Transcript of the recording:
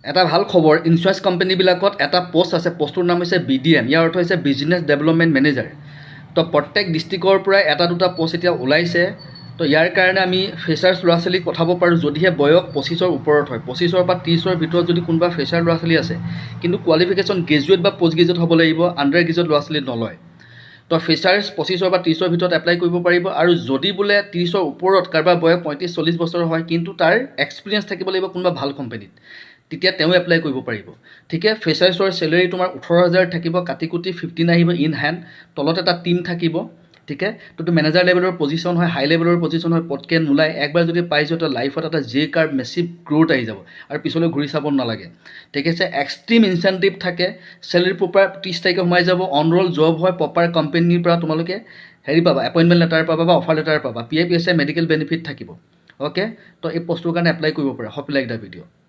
এটা ভাল খবৰ, ইঞ্চুৰেঞ্চ কোম্পানীবিলাকত এটা পোষ্ট আছে, পোষ্টটোৰ নাম হৈছে BDM, ইয়াৰ অৰ্থ হৈছে বিজনেছ ডেভেলপমেণ্ট মেনেজাৰ। তো প্ৰত্যেক ডিষ্ট্ৰিক্টৰ পৰাই এটা দুটা পোষ্ট এতিয়া ওলাইছে। তো ইয়াৰ কাৰণে আমি ফ্ৰেচাৰ্ছ ল'ৰা ছোৱালীক পঠাব পাৰোঁ যদিহে বয়স 25ৰ ওপৰত হয়। 25ৰ পৰা 30ৰ ভিতৰত যদি কোনোবা ফ্ৰেচাৰ ল'ৰা ছোৱালী আছে, কিন্তু কোৱালিফিকেশ্যন গ্ৰেজুৱেট বা পষ্ট গ্ৰেজুৱেট হ'ব লাগিব, আণ্ডাৰ গ্ৰেজুৱেট ল'ৰা ছোৱালী নলয়। তো ফ্ৰেচাৰ্ছ 25ৰ বা 30ৰ ভিতৰত এপ্লাই কৰিব পাৰিব। আৰু যদি বোলে 30ৰ ওপৰত কাৰোবাৰ বয়স 35-40 বছৰ হয়, কিন্তু তাৰ এক্সপিৰিয়েঞ্চ থাকিব লাগিব কোনোবা ভাল কোম্পানীত, তেতিয়া তেওঁ এপ্লাই কৰিব পাৰিব। ঠিকে, ফ্ৰেচাৰ্ছৰ চেলেৰি তোমাৰ 18,000 থাকিব, কাটি কুটি 15 আহিব ইন হেণ্ড, তলত এটা টিম থাকিব। ঠিকে, তো মেনেজাৰ লেভেলৰ পজিশ্যন হয়, হাই লেভেলৰ পজিশ্যন হয়, পটকৈ নোলায়। একবাৰ যদি পাই যোৱা তো লাইফত এটা কাৰ্ভ মেচিভ গ্ৰ'থ আহি যাব আৰু পিছলৈ ঘূৰি চাব নালাগে। ঠিক আছে, এক্সট্ৰিম ইনচেণ্টিভ থাকে, চেলেৰি প্ৰপাৰ 30 তাৰিখে সোমাই যাব, অন ৰোল জব হয়, প্ৰপাৰ কোম্পানীৰ পৰা তোমালোকে পাবা, এপইণ্টমেণ্ট লেটাৰ পাবা বা অফাৰ লেটাৰ পাবা, PF PSI মেডিকেল বেনিফিট থাকিব। অ'কে, তো এই পষ্টটোৰ কাৰণে এপ্লাই কৰিব পাৰা। Hop like the video'.